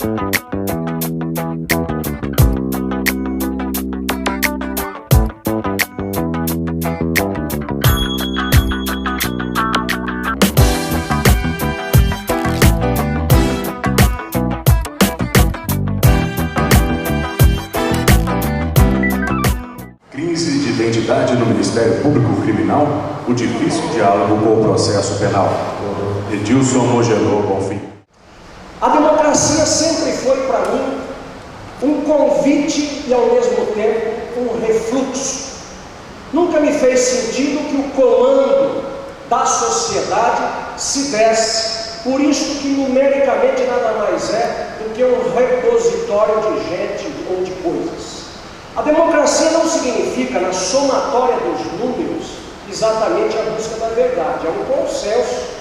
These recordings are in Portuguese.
Crise de identidade no Ministério Público Criminal, o difícil diálogo com o processo penal. Edilson Mogelô Bonfim. A democracia sempre foi para mim um convite e ao mesmo tempo um refluxo. Nunca me fez sentido que o comando da sociedade se desse, por isso que numericamente nada mais é do que um repositório de gente ou de coisas. A democracia não significa, na somatória dos números, exatamente a busca da verdade. É um consenso,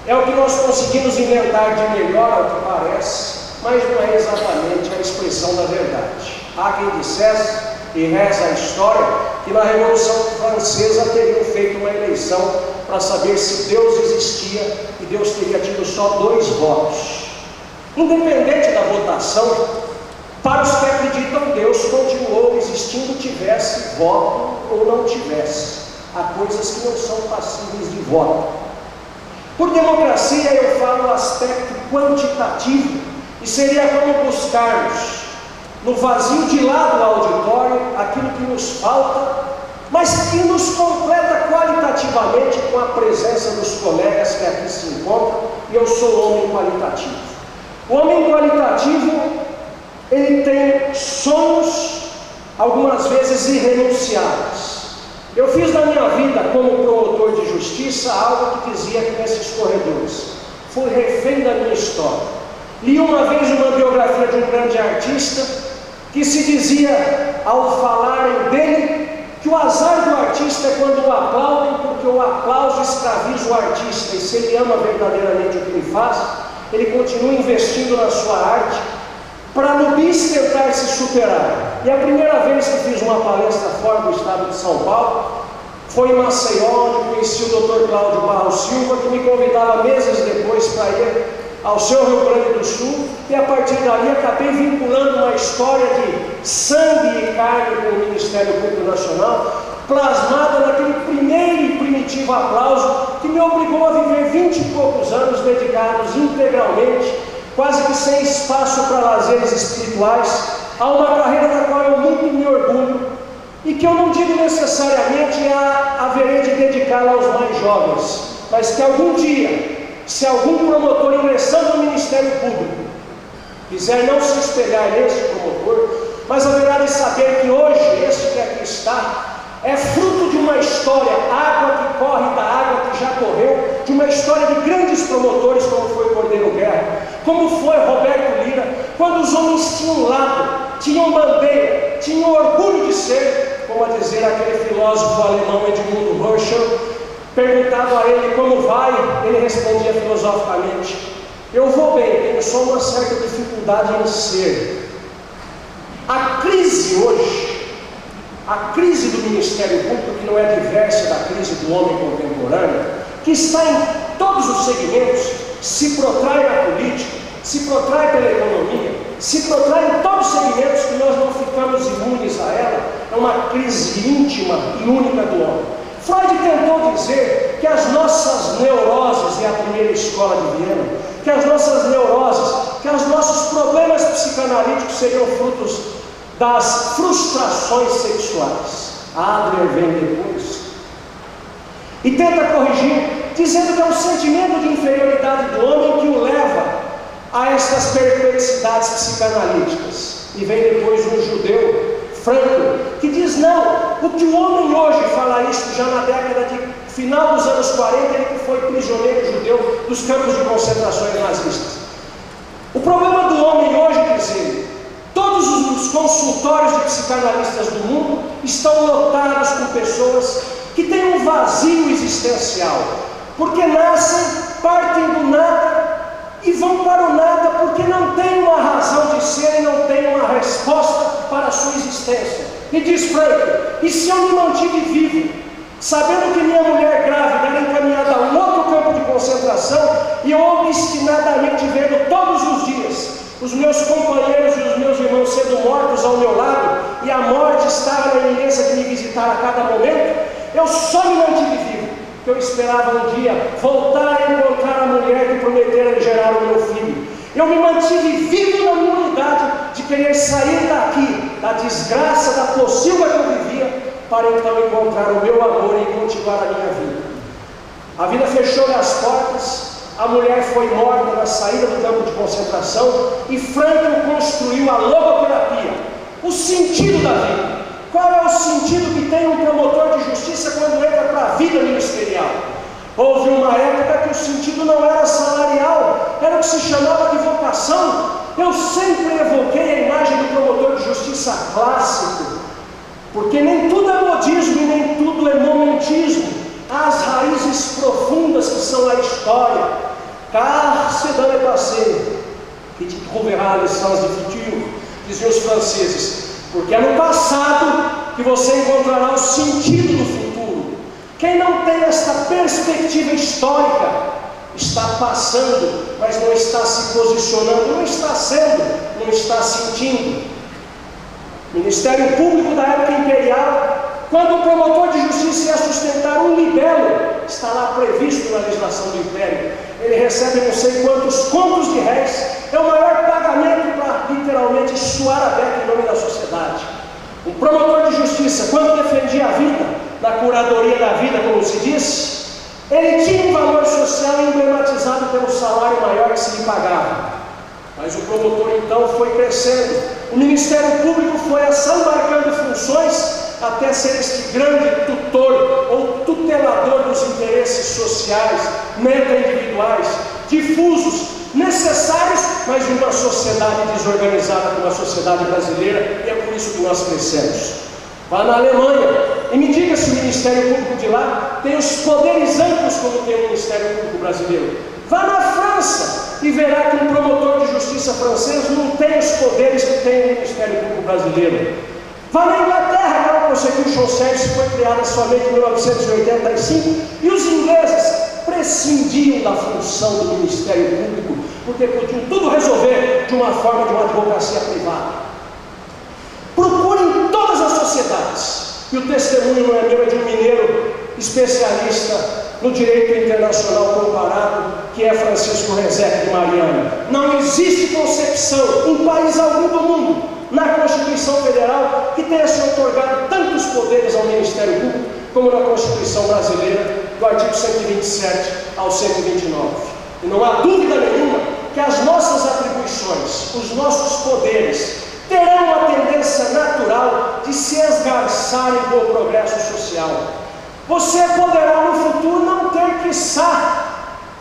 é o que nós conseguimos inventar de melhor, ao que parece, mas não é exatamente a expressão da verdade. Há quem dissesse, e reza a história, que na Revolução Francesa teriam feito uma eleição para saber se Deus existia, e Deus teria tido só 2 votos. Independente da votação, para os que acreditam, Deus continuou existindo, tivesse voto ou não tivesse. Há coisas que não são passíveis de voto. Por democracia eu falo o aspecto quantitativo, e seria como buscarmos no vazio de lá do auditório aquilo que nos falta, mas que nos completa qualitativamente com a presença dos colegas que aqui se encontram, e eu sou o homem qualitativo. O homem qualitativo, ele tem sonhos, algumas vezes irrenunciáveis. Eu fiz na minha vida, como promotor de justiça, algo que dizia aqui nesses corredores: fui refém da minha história. Li uma vez uma biografia de um grande artista, que se dizia, ao falarem dele, que o azar do artista é quando o aplaudem, porque o aplauso escraviza o artista, e se ele ama verdadeiramente o que ele faz, ele continua investindo na sua arte, para no bis tentar se superar. E a primeira vez que fiz uma palestra fora do estado de São Paulo foi em Maceió, onde conheci o Dr. Cláudio Barros Silva, que me convidava meses depois para ir ao seu Rio Grande do Sul, e a partir dali acabei vinculando uma história de sangue e carne com o Ministério Público Nacional, plasmada naquele primeiro e primitivo aplauso que me obrigou a viver 20 e poucos anos dedicados integralmente, quase que sem espaço para lazeres espirituais, a uma carreira da qual eu muito me orgulho, e que eu não digo necessariamente haverei de dedicá-la aos mais jovens, mas que algum dia, se algum promotor ingressando no Ministério Público quiser não se espelhar nesse promotor, mas haverá de saber que hoje, este que aqui está, é fruto de uma história, água que corre da água que já correu, de uma história de grandes promotores, como foi Cordeiro Guerra, como foi Roberto Lira, quando os homens tinham lado, tinham bandeira, tinham orgulho de ser, como a dizer aquele filósofo alemão Edmund Husserl, perguntado a ele como vai, ele respondia filosoficamente: eu vou bem, tenho só uma certa dificuldade em ser. A crise hoje, a crise do Ministério Público, que não é diversa da crise do homem contemporâneo, que está em todos os segmentos, se protrai na política, se protrai pela economia, se protrai em todos os segmentos, que nós não ficamos imunes a ela, é uma crise íntima e única do homem. Freud tentou dizer que as nossas neuroses, é a primeira escola de Viena, que as nossas neuroses, que os nossos problemas psicanalíticos seriam frutos das frustrações sexuais. Adler vem depois e tenta corrigir, dizendo que é um sentimento de inferioridade do homem que o leva a estas perplexidades psicanalíticas. E vem depois um judeu, Franco, que diz: não, o que o homem hoje fala isso já na década de final dos anos 40, ele que foi prisioneiro judeu dos campos de concentrações nazistas. O problema do homem hoje, diz ele, todos os consultórios de psicanalistas do mundo estão lotados com pessoas que têm um vazio existencial, porque nascem, partem do nada e vão para o nada, porque não tem uma razão de ser e não tem uma resposta para a sua existência. E diz Frank: e se eu me mantive vivo, sabendo que minha mulher grávida era encaminhada a um outro campo de concentração, e eu obstinadamente vendo todos os dias os meus companheiros e os meus irmãos sendo mortos ao meu lado, e a morte estava na iminência de me visitar a cada momento, eu só me mantive vivo, porque eu esperava um dia voltar a encontrar a mulher que prometera me gerar o meu filho. Eu me mantive vivo na minha unidade de querer sair daqui, da desgraça, da pocilga que eu vivia, para então encontrar o meu amor e continuar a minha vida. A vida fechou-lhe as portas, a mulher foi morta na saída do campo de concentração, e Frankl construiu a logoterapia, o sentido da vida. Qual é o sentido que tem um promotor de justiça quando entra para a vida ministerial? Houve uma época que o sentido não era salarial, era o que se chamava de vocação. Eu sempre evoquei a imagem do promotor de justiça clássico, porque nem tudo é modismo e nem tudo é momentismo. Há as raízes profundas que são a história. Car c'est dans le passé que tu trouveras le sens du futur, diziam os franceses, porque é no passado que você encontrará o sentido do futuro. Quem não tem esta perspectiva histórica está passando, mas não está se posicionando, não está sendo, não está sentindo. Ministério Público da época imperial, quando o promotor de justiça ia sustentar um libelo, está lá previsto na legislação do Império, ele recebe não sei quantos contos de réis, é o maior pagamento para literalmente suar a beca em nome da sociedade. O promotor de justiça, quando defendia a vida, na curadoria da vida, como se diz, ele tinha um valor social emblematizado pelo salário maior que se lhe pagava. Mas o promotor então foi crescendo, o Ministério Público foi assambarcando funções até ser este grande tutor ou tutelador dos interesses sociais, meta-individuais, difusos, necessários, mas em uma sociedade desorganizada como a sociedade brasileira, e é por isso que nós crescemos. Vá na Alemanha e me diga se o Ministério Público de lá tem os poderes amplos como tem o Ministério Público brasileiro. Vá na França e verá que um promotor de justiça francês não tem os poderes que tem o Ministério Público brasileiro. Vá na Inglaterra, que a Prosecution Service foi criada somente em 1985, e os ingleses prescindiam da função do Ministério Público, porque podiam tudo resolver de uma forma de uma advocacia privada. Procure em todas as sociedades, e o testemunho não é meu, é de um mineiro especialista no direito internacional comparado, que é Francisco Rezec de Mariana. Não existe concepção em país algum do mundo, na Constituição Federal, que tenha se otorgado tantos poderes ao Ministério Público como na Constituição Brasileira, do artigo 127 ao 129. E não há dúvida nenhuma que as nossas atribuições, os nossos poderes, terão uma tendência natural de se esgarçarem com o progresso social. Você poderá no futuro não ter, quiçá,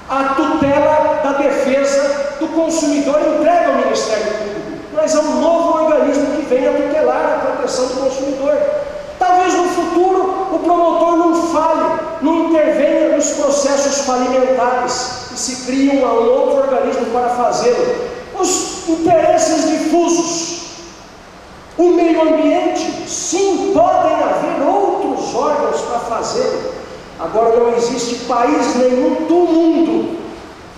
a tutela da defesa do consumidor entregue ao Ministério Público, mas é um novo organismo que vem a tutelar a proteção do consumidor. Talvez no futuro o promotor não fale, não intervenha nos processos falimentares e se crie um outro organismo para fazê-lo. Os interesses difusos, o meio ambiente, sim, podem haver outros órgãos para fazê-lo. Agora, não existe país nenhum do mundo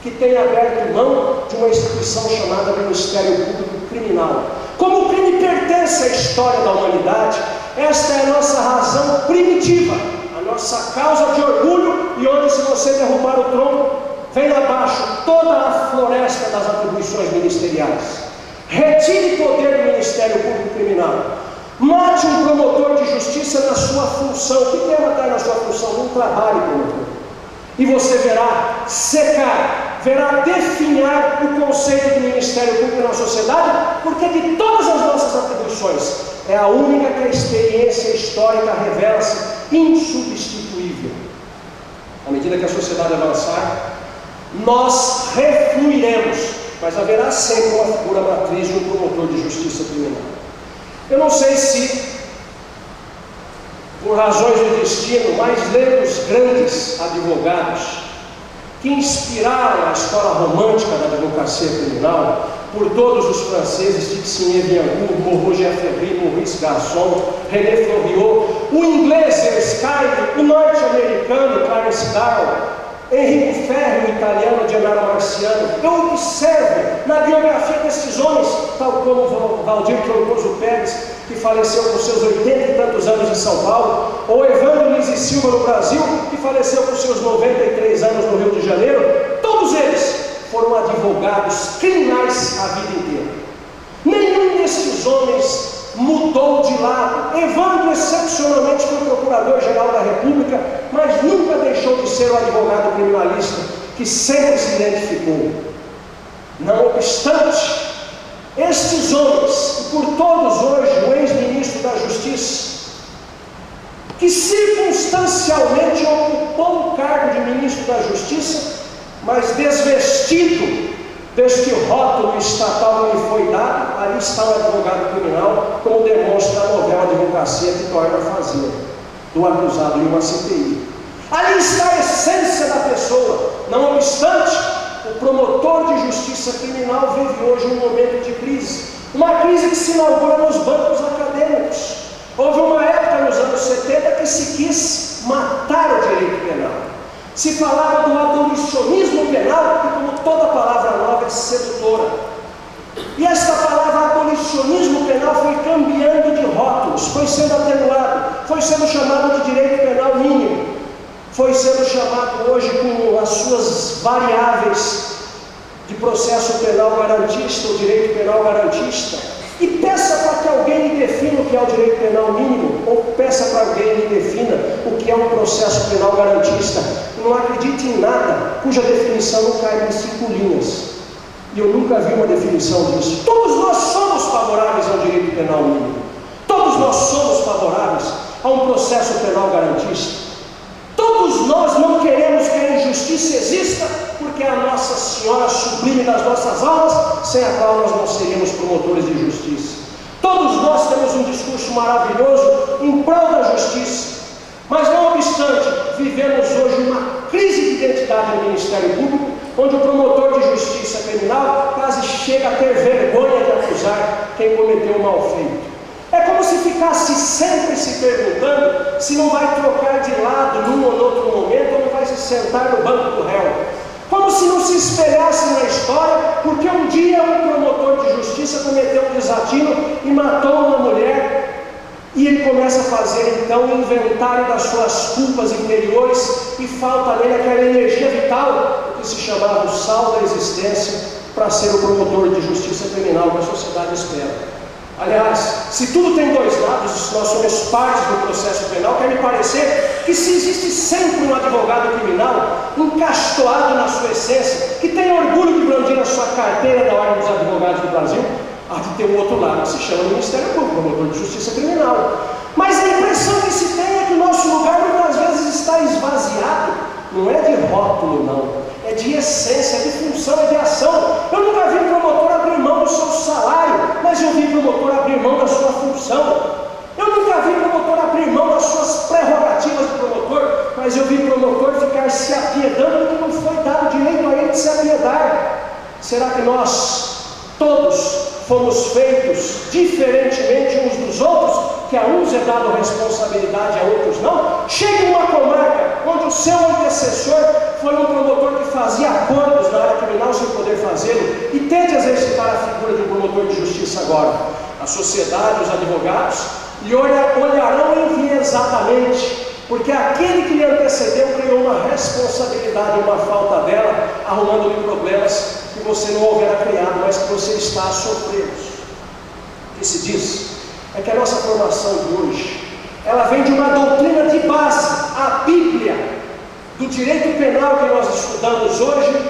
que tenha aberto mão de uma instituição chamada Ministério Público Criminal. Como o crime pertence à história da humanidade, esta é a nossa razão primitiva, a nossa causa de orgulho, e onde, se você derrubar o tronco, vem abaixo toda a floresta das atribuições ministeriais. Retire poder do Ministério Público Criminal. Mate um promotor de justiça na sua função. O que quer matar na sua função? Não trabalhe, promotor. E você verá secar, verá definhar o conceito de Ministério Público na sociedade, porque de todas as nossas atribuições, é a única que a experiência histórica revela-se insubstituível. À medida que a sociedade avançar, nós refluiremos, mas haverá sempre uma figura matriz de um promotor de justiça criminal. Eu não sei se, por razões de destino, mas lendo os grandes advogados que inspiraram a escola romântica da advocacia criminal, por todos os franceses, Tixin Eviancourt, Moreau Geffery, Maurice Garçon, René Floriot, o inglês Erskine, o norte-americano Clarence Darrow, Enrico Ferri, o italiano Gennaro Marciano. Eu observo na biografia desses homens, tal como Valdir Troncoso Pérez, que faleceu com seus 80 e tantos anos em São Paulo, ou Evandro Luiz e Silva no Brasil, que faleceu com seus 93 anos no Rio de Janeiro. Todos eles foram advogados criminais a vida inteira. Nenhum desses homens mudou de lado. Evandro excepcionalmente foi procurador-geral da República, mas nunca deixou de ser o advogado criminalista que sempre se identificou. Não obstante, estes homens, e por todos hoje o ex-ministro da Justiça, que circunstancialmente ocupou o cargo de ministro da Justiça, mas desvestido deste rótulo estatal que lhe foi dado, ali está o advogado criminal, como demonstra a novela Advocacia que torna a fazer do acusado em uma CPI. Ali está a essência da pessoa. Não obstante, o promotor de justiça criminal vive hoje um momento de crise. Uma crise que se inaugura nos bancos acadêmicos. Houve uma época nos anos 70 que se quis matar o direito penal. Se falava do abolicionismo penal, que como toda palavra nova é sedutora. E esta palavra abolicionismo penal foi cambiando de rótulos, foi sendo atenuado, foi sendo chamado de direito penal mínimo, foi sendo chamado hoje com as suas variáveis de processo penal garantista ou direito penal garantista. E peça para que alguém lhe defina o que é o direito penal mínimo, ou peça para alguém lhe defina o que é um processo penal garantista. Não acredite em nada cuja definição não cai em 5 linhas. E eu nunca vi uma definição disso. Todos nós somos favoráveis ao direito penal mínimo. Todos nós somos favoráveis a um processo penal garantista. Todos nós não queremos que a injustiça exista, porque é a Nossa Senhora sublime das nossas almas, sem a qual nós não seríamos promotores de justiça. Todos nós temos um discurso maravilhoso em prol da justiça, mas não obstante, vivemos hoje uma crise de identidade no Ministério Público, onde o promotor de justiça criminal quase chega a ter vergonha de acusar quem cometeu o mal feito. É como se ficasse sempre se perguntando se não vai trocar de lado num ou outro momento, ou não vai se sentar no banco do réu. Como se não se espelhasse na história, porque um dia um promotor de justiça cometeu um desatino e matou uma mulher, e ele começa a fazer então um inventário das suas culpas interiores, e falta nele aquela energia vital, o que se chamava o sal da existência, para ser o promotor de justiça criminal que a sociedade espera. Aliás, se tudo tem dois lados, se nós somos partes do processo penal, quer me parecer que se existe sempre um advogado criminal encastoado na sua essência, que tem orgulho de brandir a sua carteira da Ordem dos Advogados do Brasil, há de ter um outro lado que se chama Ministério Público, promotor de justiça criminal. Mas a impressão que se tem é que o nosso lugar muitas vezes está esvaziado, não é de rótulo não, é de essência, é de função, é de ação. Eu nunca vi um promotor abrir mão do seu salário, mas eu vi promotor abrir mão da sua função. Eu nunca vi promotor abrir mão das suas prerrogativas de promotor, mas eu vi promotor ficar se apiedando porque não foi dado direito a ele de se apiedar. Será que nós todos fomos feitos diferentemente uns dos outros, que a uns é dado responsabilidade, a outros não? Chega em uma comarca onde o seu antecessor foi um promotor que fazia acordos na área criminal sem poder fazê-lo, e tente exercitar a figura de um promotor de justiça agora. A sociedade, os advogados, lhe olharão enviesadamente, porque aquele que lhe antecedeu criou uma responsabilidade, uma falta dela, arrumando-lhe problemas que você não houvera criado, mas que você está a sofrer. O que se diz é que a nossa formação de hoje, ela vem de uma doutrina de base. A Bíblia do direito penal que nós estudamos hoje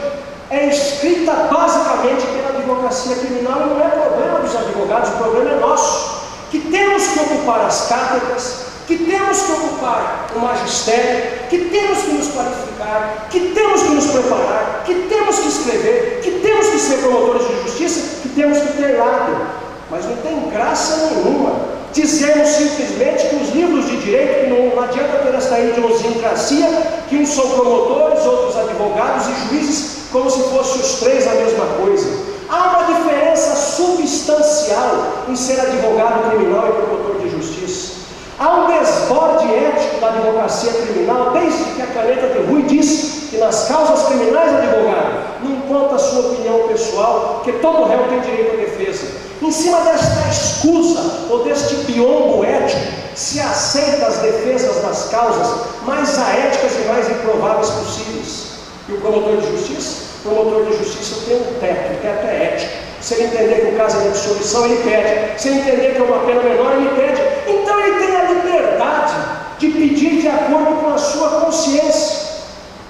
é escrita basicamente pela advocacia criminal, e não é problema dos advogados, o problema é nosso, que temos que ocupar as cátedras, que temos que ocupar o magistério, que temos que nos qualificar, que temos que nos preparar, que temos que escrever, que temos que ser promotores de justiça, que temos que ter lado. Mas não tem graça nenhuma dizermos simplesmente que os livros de direito, que não adianta ter esta idiosincrasia, que uns são promotores, outros advogados e juízes, como se fossem os três a mesma coisa. Há uma diferença substancial em ser advogado criminal e promotor de justiça. Há um desborde ético da advocacia criminal, desde que a caneta de Rui disse que nas causas criminais, advogado, não conta a sua opinião pessoal, que todo réu tem direito à defesa. Em cima desta escusa, ou deste biombo ético, se aceita as defesas das causas mais aéticas e mais improváveis possíveis. E o promotor de justiça? O promotor de justiça tem um teto, o teto é ético. Se ele entender que o caso é de absolvição, ele pede. Se ele entender que é uma pena menor, ele pede. Então ele tem a liberdade de pedir de acordo com a sua consciência.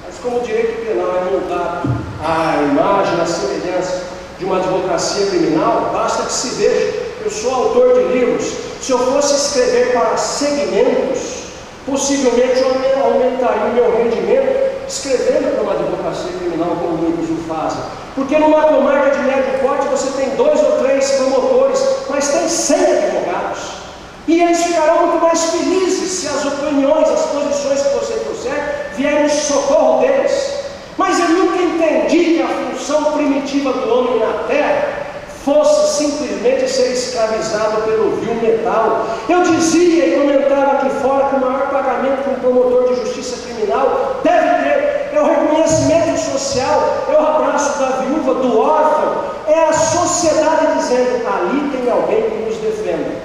Mas como o direito penal é moldado à imagem, à semelhança de uma advocacia criminal, basta que se veja. Eu sou autor de livros. Se eu fosse escrever para segmentos, possivelmente eu aumentaria o meu rendimento escrevendo para uma advocacia criminal, como muitos o fazem. Porque numa comarca de médio porte você tem 2 ou 3 promotores, mas tem 100 advogados. E eles ficarão muito mais felizes se as opiniões, as posições que você trouxer vierem em socorro deles. Mas eu nunca entendi que a função primitiva do homem na terra fosse simplesmente ser escravizado pelo vil metal. Eu dizia e comentava aqui fora que o maior pagamento que um promotor de justiça criminal deve ter é o reconhecimento social, é o abraço da viúva, do órfão, é a sociedade dizendo: ali tem alguém que nos defende.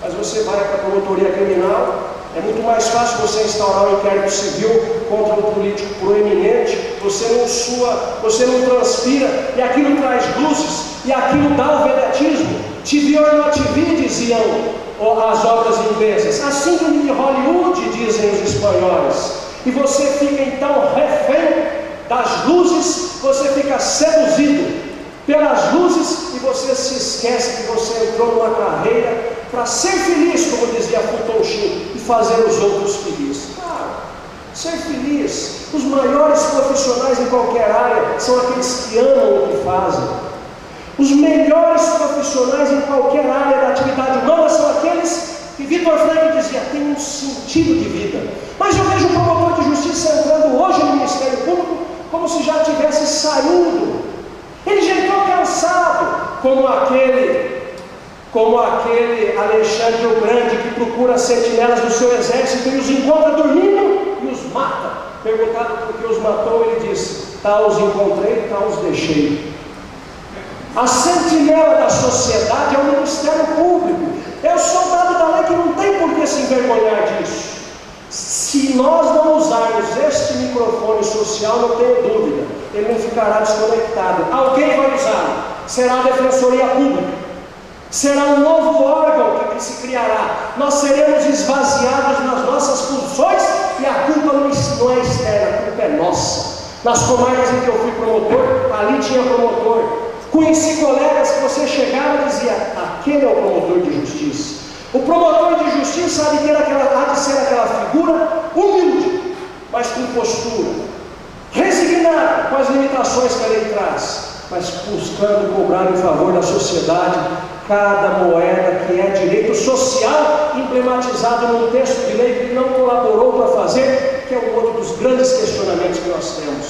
Mas você vai para a promotoria criminal, é muito mais fácil você instaurar um inquérito civil contra um político proeminente, você não sua, você não transpira, e aquilo traz luzes, e aquilo dá o vedetismo. Te vi ou não te vi, diziam as obras inglesas. Assim que de Hollywood, dizem os espanhóis. E você fica então refém das luzes, você fica seduzido pelas luzes, e você se esquece que você entrou numa carreira para ser feliz, como dizia Fulton Sheen, e fazer os outros felizes. Claro, ser feliz. Os maiores profissionais em qualquer área são aqueles que amam o que fazem. Os melhores profissionais em qualquer área da atividade humana são aqueles que Victor Frankl dizia, tem um sentido de vida. Mas eu vejo o promotor de justiça entrando hoje no Ministério Público como se já tivesse saindo. Ele já entrou cansado, como aquele Alexandre o Grande que procura sentinelas do seu exército e os encontra dormindo e os mata. Perguntado por que os matou, ele disse: tal os encontrei, tal os deixei. A sentinela da sociedade é o Ministério Público, é o soldado da lei que não tem por que se envergonhar disso. Se nós não usarmos este microfone social, não tenho dúvida, ele não ficará desconectado. Alguém vai usá-lo. Será a Defensoria Pública, será um novo órgão que se criará. Nós seremos esvaziados nas nossas funções e a culpa não é externa, a culpa é nossa. Nas comarcas em que eu fui promotor, ali tinha promotor. Conheci colegas que você chegava e dizia: aquele é o promotor de justiça. O promotor de justiça há de ser aquela figura humilde, mas com postura, resignado com as limitações que a lei traz, mas buscando cobrar em favor da sociedade cada moeda que é direito social, emblematizado num texto de lei que ele não colaborou para fazer, que é um outro dos grandes questionamentos que nós temos.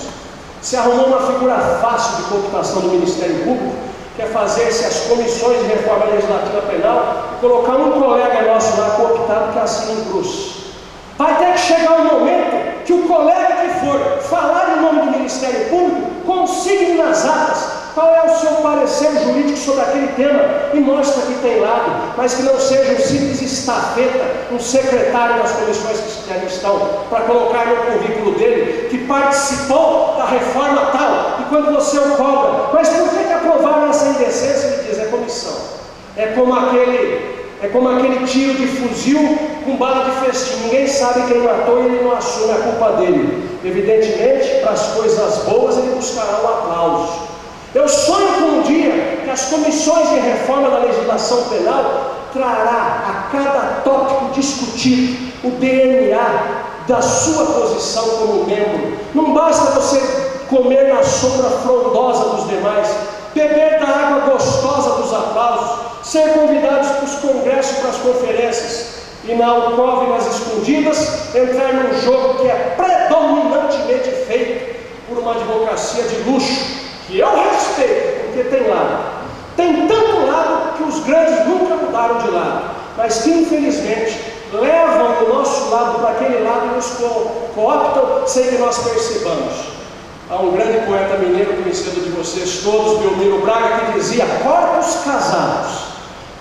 Se arrumou uma figura fácil de cooptação do Ministério Público, que é fazer-se as comissões de reforma legislativa penal e colocar um colega nosso lá cooptado que assina um cruz. Vai ter que chegar um momento que o colega que for falar em nome do Ministério Público consigne nas atas qual é o seu parecer jurídico sobre aquele tema e mostra que tem lado, mas que não seja um simples estafeta, um secretário das comissões que ali estão, para colocar no currículo dele que participou da reforma tal, e quando você o cobra, mas por que aprovaram essa indecência? Ele diz: é comissão. É como aquele tiro de fuzil com bala de festim, ninguém sabe quem matou e ele não assume a culpa dele. Evidentemente, para as coisas boas ele buscará o aplauso. Eu sonho com um dia que as comissões de reforma da legislação penal trará a cada tópico discutido o DNA da sua posição como membro. Não basta você comer na sombra frondosa dos demais, beber da água gostosa dos aplausos, ser convidados para os congressos, para as conferências, e na alcove, nas escondidas, entrar num jogo que é predominantemente feito por uma advocacia de luxo, que eu respeito, porque tem lado. Tem tanto lado que os grandes nunca mudaram de lado, mas que infelizmente levam o nosso lado para aquele lado e nos cooptam sem que nós percebamos. Há um grande poeta mineiro conhecido de vocês todos, Belmiro Braga, que dizia: corpos casados,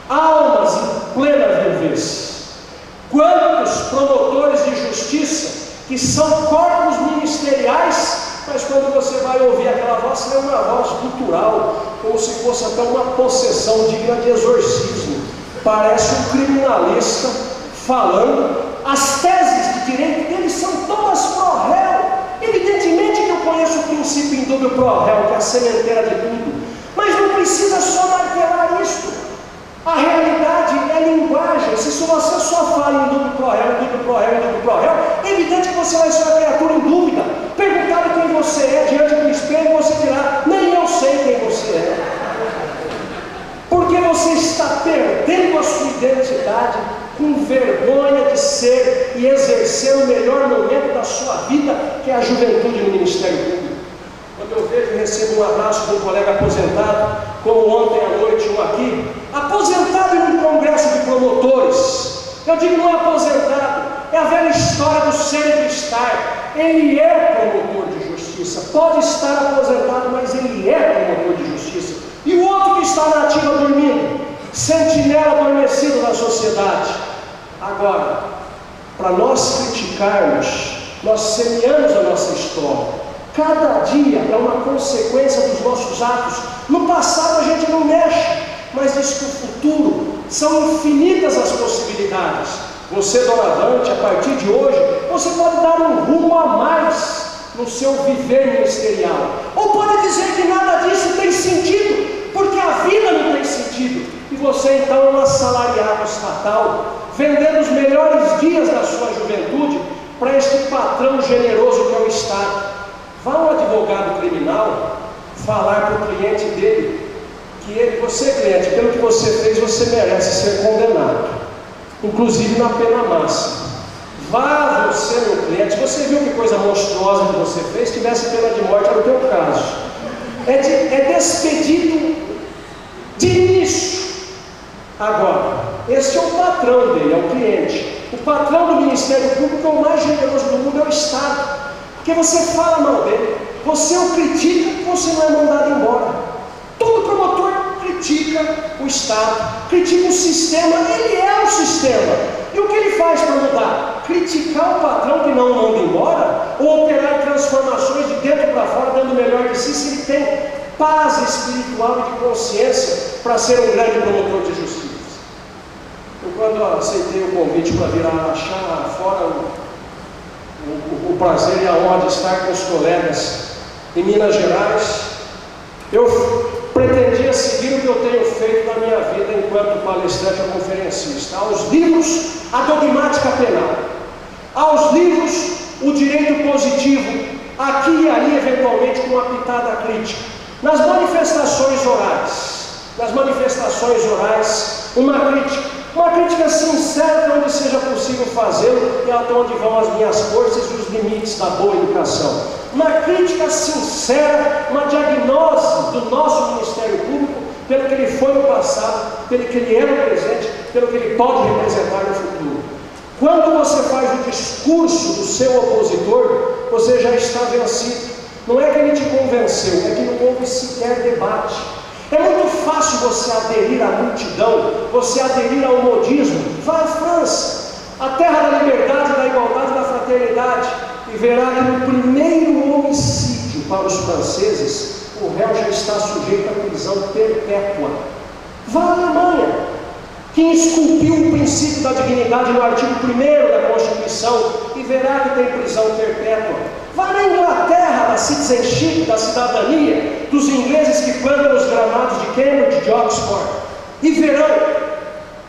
almas em plena viuvez. Quantos promotores de justiça que são corpos ministeriais, mas quando você vai ouvir aquela voz, é uma voz gutural, como se fosse até uma possessão digna de exorcismo. Parece um criminalista falando. As teses de direito deles são todas pró réu. Evidentemente que eu conheço o princípio indúbio pró réu, que é a sementeira de tudo, mas não precisa só martelar isto. A realidade é linguagem. Se você só fala em dúvida pro réu, indúbio pro réu, indúbio pro réu, é evidente que você vai ser uma criatura em dúvida. Perguntado quem você é diante do espelho, você dirá: nem eu sei quem você é. Porque você está perdendo a sua identidade, com vergonha de ser e exercer o melhor momento da sua vida, que é a juventude no Ministério Público. Quando eu vejo e recebo um abraço de um colega aposentado, como ontem à noite um aqui, aposentado em um congresso de promotores. Eu digo não aposentado, é a velha história do ser e do estar. Ele é promotor de justiça, pode estar aposentado, mas ele é promotor de justiça. E o outro que está na ativa dormindo, sentinela adormecido da sociedade. Agora, para nós criticarmos, nós semeamos a nossa história. Cada dia é uma consequência dos nossos atos. No passado a gente não mexe, mas diz que o futuro são infinitas as possibilidades. Você, doravante, a partir de hoje, você pode dar um rumo a mais no seu viver ministerial. Ou pode dizer que nada disso tem sentido, porque a vida não tem sentido. E você então é um assalariado estatal, vendendo os melhores dias da sua juventude para este patrão generoso que é o Estado. Vá um advogado criminal falar para o cliente dele que ele, você cliente, pelo que você fez, você merece ser condenado, inclusive na pena máxima. Vá você, meu cliente, você viu que coisa monstruosa que você fez, tivesse pena de morte, era o teu caso. É despedido de início. Agora, esse é o patrão dele, é o cliente. O patrão do Ministério Público é o mais generoso do mundo, é o Estado. Porque você fala mal dele, você o critica, você não é mandado embora. Todo promotor critica o Estado, critica o sistema, ele é o sistema. E o que ele faz para mudar? Criticar o patrão que não o manda embora, ou operar transformações de dentro para fora, dando o melhor de si, se ele tem paz espiritual e de consciência para ser um grande promotor de justiça. Eu, quando aceitei o convite para vir a Araxá, fora o prazer e a honra de estar com os colegas em Minas Gerais, eu pretendia seguir o que eu tenho feito na minha vida enquanto palestrante ou conferencista. Aos livros, a dogmática penal. Aos livros, o direito positivo, aqui e ali, eventualmente, com uma pitada crítica. Nas manifestações orais, uma crítica sincera de onde seja possível fazê-lo e até onde vão as minhas forças e os limites da boa educação. Uma crítica sincera, uma diagnose do nosso Ministério Público, pelo que ele foi no passado, pelo que ele é no presente, pelo que ele pode representar no futuro. Quando você faz o discurso do seu opositor, você já está vencido. Não é que ele te convenceu, é que não houve sequer debate. É muito fácil você aderir à multidão, você aderir ao modismo. Vá à França, a terra da liberdade, da igualdade e da fraternidade, e verá que no primeiro homicídio para os franceses, o réu já está sujeito à prisão perpétua. Vá à Alemanha, que esculpiu o princípio da dignidade no artigo 1º da Constituição, e verá que tem prisão perpétua. Vá na Inglaterra, da citizenship, da cidadania, dos ingleses que plantam os gramados de Cambridge, de Oxford, e verão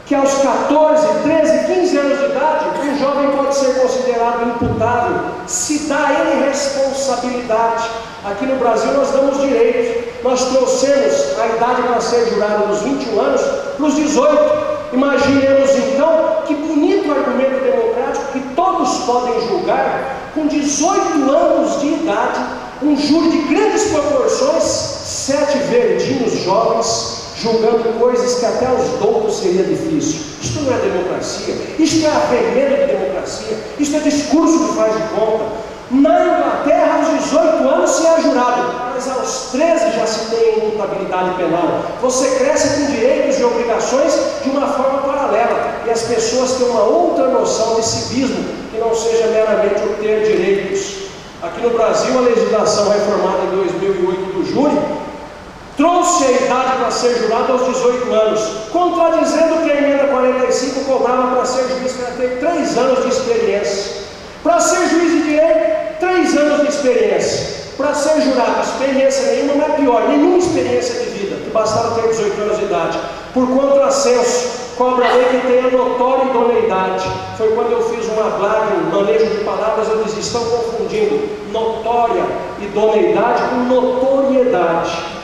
que aos 14, 13, 15 anos de idade, um jovem pode ser considerado imputável, se dá a ele responsabilidade. Aqui no Brasil nós damos direitos, nós trouxemos a idade para ser jurado dos 21 anos para os 18. Imaginemos então que bonito argumento democrático que todos podem julgar com 18 anos de idade, um júri de grandes proporções, 7 verdinhos jovens, julgando coisas que até aos doutos seria difícil. Isto não é democracia, isto é arremedo de democracia, isto é discurso que faz de conta. Na Inglaterra, aos 18 anos se é jurado, mas aos 13 já se tem imputabilidade penal. Você cresce com direitos e obrigações de uma forma paralela, e as pessoas têm uma outra noção de civismo, que não seja meramente obter direitos. Aqui no Brasil, a legislação reformada em 2008 do júri trouxe a idade para ser jurado aos 18 anos, contradizendo que a emenda 45 cobrava para ser juiz que ter 3 anos de experiência. Para ser juiz de direito, 3 anos de experiência. Para ser jurado, experiência nenhuma, mas pior, nenhuma experiência de vida, que bastava ter 18 anos de idade. Por contrassenso, cobra a lei que tenha notória idoneidade. Foi quando eu fiz uma blague, um manejo de palavras, eu disse, estão confundindo notória idoneidade com notoriedade.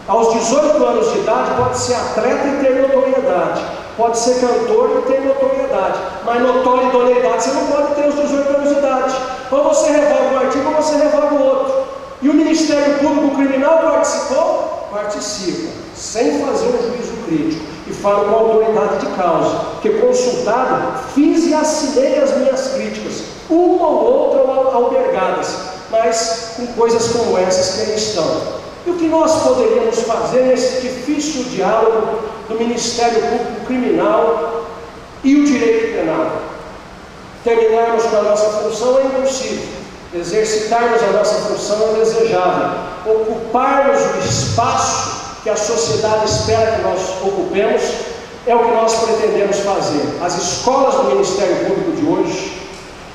Aos 18 anos de idade pode ser atleta e ter notoriedade, pode ser cantor e ter notoriedade, mas notória e idoneidade você não pode ter aos 18 anos de idade. Ou você revoga um artigo ou você revoga o outro. E o Ministério Público Criminal participou? Participa, sem fazer um juízo crítico, e fala com autoridade de causa, que consultado, fiz e assinei as minhas críticas, uma ou outra albergadas, mas com coisas como essas que aí estão. E o que nós poderíamos fazer nesse difícil diálogo do Ministério Público Criminal e o direito penal? Terminarmos com a nossa função é impossível, exercitarmos a nossa função é desejável, ocuparmos o espaço que a sociedade espera que nós ocupemos é o que nós pretendemos fazer. As escolas do Ministério Público de hoje,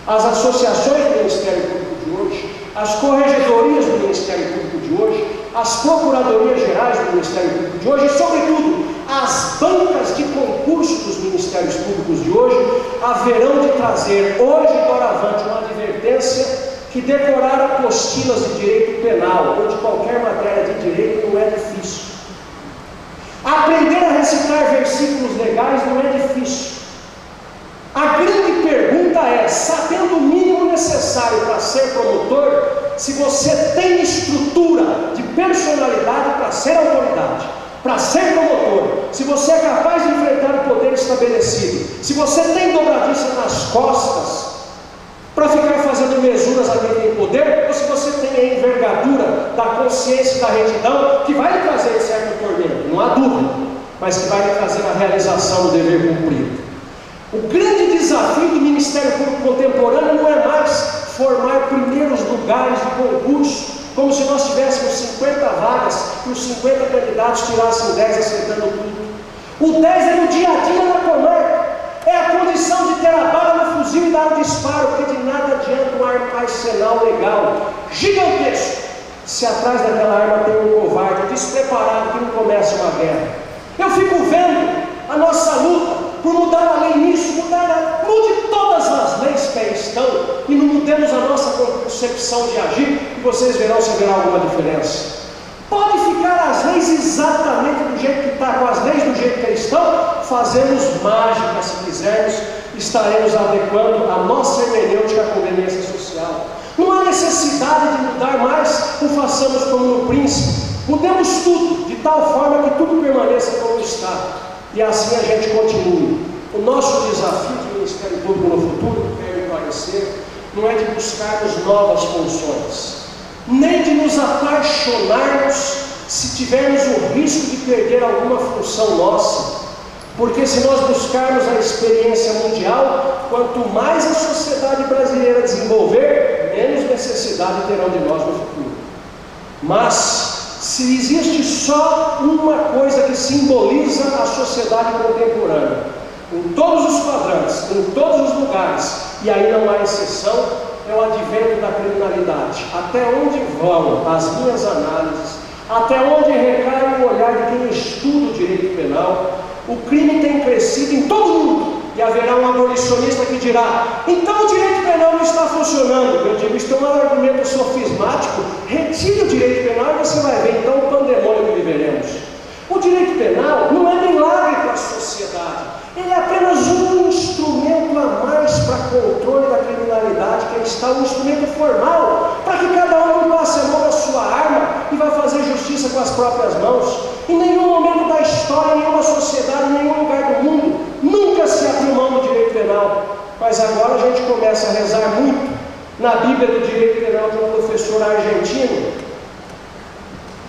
as associações do Ministério Público de hoje, as corregedorias do Ministério Público de hoje, as procuradorias gerais do Ministério Público de hoje e, sobretudo, as bancas de concurso dos Ministérios Públicos de hoje haverão de trazer hoje e doravante uma advertência que decorar apostilas de direito penal ou de qualquer matéria de direito não é difícil. Aprender a recitar versículos legais não é difícil. A grande pergunta é, sabendo o mínimo necessário para ser promotor, se você tem estrutura de personalidade para ser autoridade, para ser promotor, se você é capaz de enfrentar o poder estabelecido, se você tem dobradiça nas costas para ficar fazendo mesuras a quem tem poder, ou se você tem a envergadura da consciência e da retidão, que vai lhe trazer certo tormento, não há dúvida, mas que vai lhe trazer a realização do dever cumprido. O grande desafio do Ministério Público contemporâneo não é mais formar primeiros lugares de concurso, como se nós tivéssemos 50 vagas e os 50 candidatos tirassem 10 acertando tudo. O 10 é no dia a dia na comarca, é a condição de ter a bala no fuzil e dar o disparo, porque de nada adianta um arsenal legal gigantesco, se atrás daquela arma tem um covarde despreparado que não começa uma guerra. Eu fico vendo a nossa luta por mudar a lei nisso, mude todas as leis que aí estão e não mudemos a nossa concepção de agir, e vocês verão se haverá alguma diferença. Pode ficar as leis exatamente do jeito que está, com as leis do jeito que estão, fazemos mágica se quisermos, estaremos adequando a nossa hermenêutica à conveniência social. Não há necessidade de mudar mais, o façamos como no príncipe. Mudemos tudo, de tal forma que tudo permaneça como está. E assim a gente continue. O nosso desafio do Ministério Público no futuro, quero esclarecer, não é de buscarmos novas funções, nem de nos apaixonarmos se tivermos o risco de perder alguma função nossa, porque se nós buscarmos a experiência mundial, quanto mais a sociedade brasileira desenvolver, menos necessidade terão de nós no futuro. Mas se existe só uma coisa que simboliza a sociedade contemporânea, em todos os quadrantes, em todos os lugares, e aí não há exceção, é o advento da criminalidade. Até onde vão as minhas análises, até onde recai o olhar de quem estuda o direito penal, o crime tem crescido em todo o mundo, e haverá um abolicionista que dirá, então o direito penal não está funcionando. Eu digo, isso é um argumento sofismático, retire o direito penal e você vai ver então o pandemônio que viveremos. O direito penal não é milagre para a sociedade, ele é apenas um instrumento a mais para controle da criminalidade, que está um instrumento formal, para que cada um não passe a mão na sua arma e vá fazer justiça com as próprias mãos. Em nenhum momento da história agora a gente começa a rezar muito na Bíblia do Direito Penal de um professor argentino,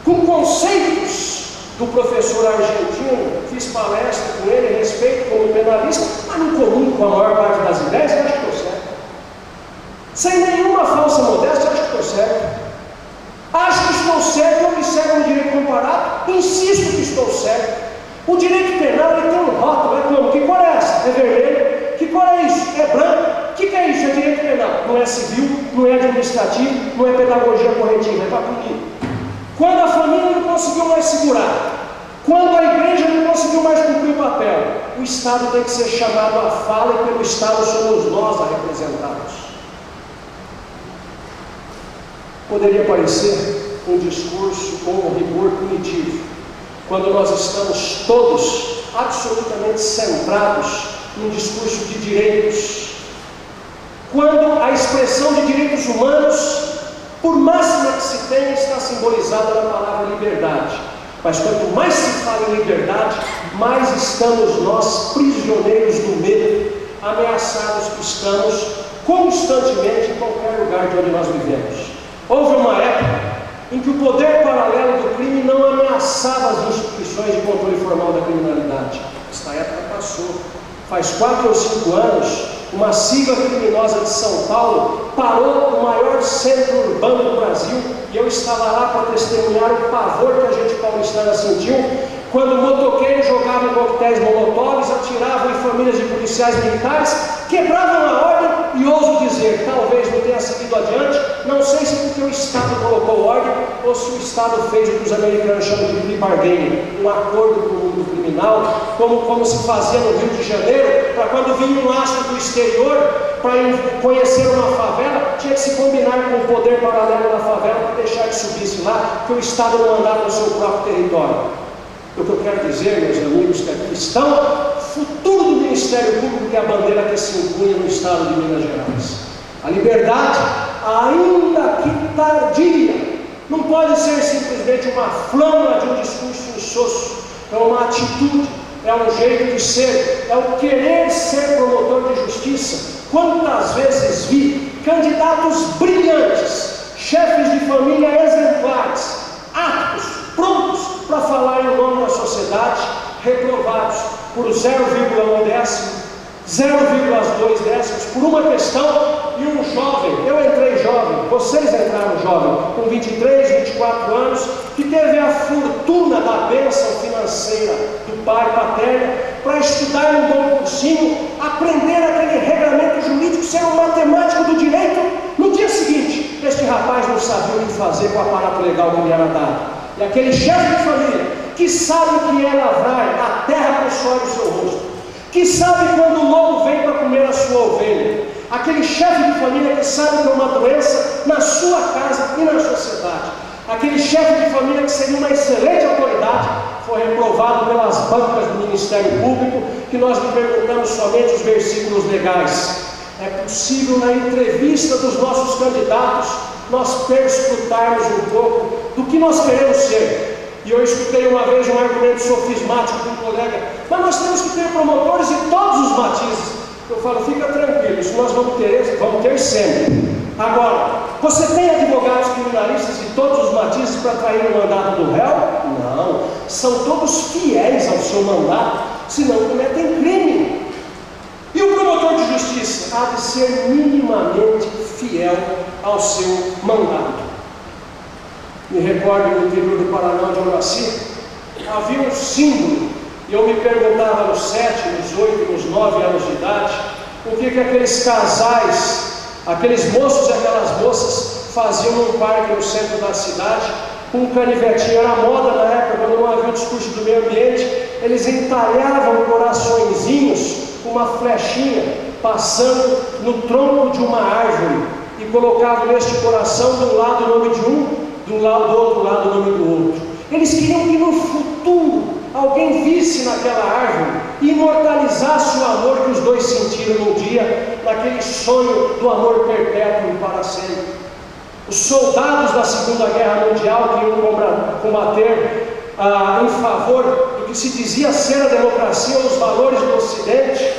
com conceitos do professor argentino. Fiz palestra com ele a respeito como penalista, mas não comungo com a maior parte das ideias, eu acho que estou certo. Sem nenhuma falsa modéstia, eu acho que estou certo. Acho que estou certo, eu observo o direito comparado, insisto que estou certo. O direito penal ele tem um rótulo, é como? Que cor é essa? É vermelho. Que cor é isso? É branco. O que é isso? É direito penal. Não é civil, não é administrativo, não é pedagogia corretiva, é para punir. Quando a família não conseguiu mais segurar, quando a igreja não conseguiu mais cumprir o papel, o Estado tem que ser chamado à fala e pelo Estado somos nós a representados. Poderia parecer um discurso com um rigor punitivo, quando nós estamos todos absolutamente centrados num discurso de direitos, quando a expressão de direitos humanos, por máxima que se tenha, está simbolizada na palavra liberdade. Mas quanto mais se fala em liberdade, mais estamos nós prisioneiros do medo, ameaçados que estamos constantemente em qualquer lugar de onde nós vivemos. Houve uma época em que o poder paralelo do crime não ameaçava as instituições de controle formal da criminalidade. Esta época passou. Faz 4 ou 5 anos, uma sigla criminosa de São Paulo parou o maior centro urbano do Brasil, e eu estava lá para testemunhar o pavor que a gente paulistana sentiu quando motoqueiros jogavam coquetéis molotovs, atiravam em famílias de policiais militares, quebravam a ordem e ouso dizer, talvez não tenha seguido adiante, não sei se porque o Estado colocou ordem ou se o Estado fez o que os americanos chamam de plea bargaining, um acordo com o mundo criminal, como se fazia no Rio de Janeiro, para quando vinha um astro do exterior para conhecer uma favela, tinha que se combinar com o poder paralelo da favela para deixar que subisse lá, que o Estado não mandava no seu próprio território. O que eu quero dizer, meus amigos, que aqui estão, futuro do Ministério Público, que é a bandeira que se impunha no estado de Minas Gerais. A liberdade, ainda que tardia, não pode ser simplesmente uma flâmula de um discurso insosso, é uma atitude, é um jeito de ser, é o querer ser promotor de justiça. Quantas vezes vi candidatos brilhantes, chefes de família exemplares, aptos, prontos para falar em nome da sociedade, reprovados por 0,1 décimo, 0,2 décimos, por uma questão, e um jovem, eu entrei jovem, vocês entraram jovem, com 23, 24 anos, que teve a fortuna da bênção financeira do pai paterno, para estudar num bom cursinho, aprender aquele regramento jurídico, ser um matemático do direito. No dia seguinte, este rapaz não sabia o que fazer com o aparato legal que lhe era dado. E aquele chefe de família, que sabe o que é lavrar a terra com o suor do seu rosto, que sabe quando o lobo vem para comer a sua ovelha, aquele chefe de família que sabe que é uma doença na sua casa e na sociedade, aquele chefe de família que seria uma excelente autoridade, foi reprovado pelas bancas do Ministério Público, que nós lhe perguntamos somente os versículos legais. É possível, na entrevista dos nossos candidatos, nós perscrutarmos um pouco do que nós queremos ser. E eu escutei uma vez um argumento sofismático de um colega, mas nós temos que ter promotores de todos os matizes. Eu falo, fica tranquilo, isso nós vamos ter sempre. Agora, você tem advogados criminalistas de todos os matizes para trair o mandato do réu? Não, são todos fiéis ao seu mandato, senão cometem crime. E o promotor de justiça há de ser minimamente fiel ao seu mandato. Me recordo no interior do Paraná, onde eu nasci, havia um símbolo, e eu me perguntava nos 7, nos 8, nos 9 anos de idade, o que aqueles casais, aqueles moços e aquelas moças faziam num parque no centro da cidade, com um canivetinho. Era moda na época, quando não havia o discurso do meio ambiente, eles entalhavam coraçõezinhos, uma flechinha passando no tronco de uma árvore, e colocavam neste coração de um lado o nome de um, do outro lado o nome do outro. Eles queriam que no futuro alguém visse naquela árvore e imortalizasse o amor que os dois sentiram no dia, naquele sonho do amor perpétuo e para sempre. Os soldados da Segunda Guerra Mundial que iam combater em favor do que se dizia ser a democracia ou os valores do Ocidente,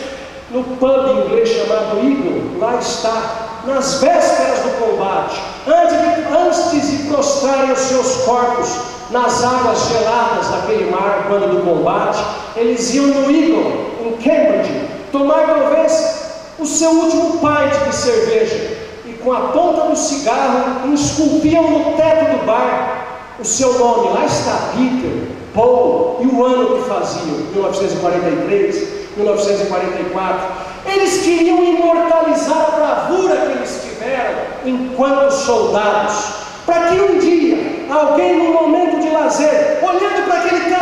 no pub inglês chamado Eagle, lá está, nas vésperas do combate, antes de prostrarem os seus corpos nas águas geladas daquele mar, quando do combate, eles iam no Eagle, em Cambridge, tomar talvez o seu último pint de cerveja, e com a ponta do cigarro esculpiam no teto do bar o seu nome. Lá está Peter, Paul e o ano que faziam, 1943, 1944. Eles queriam imortalizar a bravura que eles tiveram enquanto soldados, para que um dia alguém, num momento de lazer, olhando para aquele teto,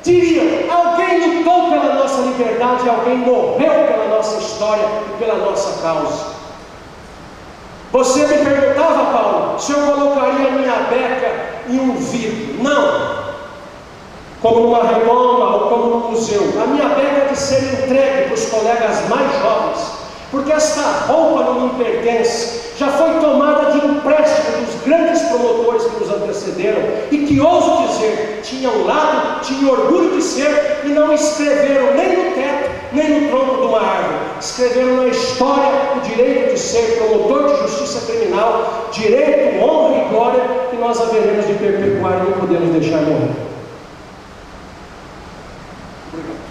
diriam: alguém lutou pela nossa liberdade, alguém morreu pela nossa história e pela nossa causa. Você me perguntava, Paulo, se eu colocaria a minha beca em um vidro. Não, como numa redoma ou como num museu. A minha beca é de ser entregue para os colegas mais jovens, porque esta roupa não me pertence, já foi tomada de empréstimo dos grandes promotores que nos antecederam e que, ouso dizer, tinham lado, tinham orgulho de ser, e não escreveram nem no teto, nem no tronco de uma árvore. Escreveram na história o direito de ser promotor de justiça criminal, direito, honra e glória que nós haveremos de perpetuar e não podemos deixar morrer. Obrigado.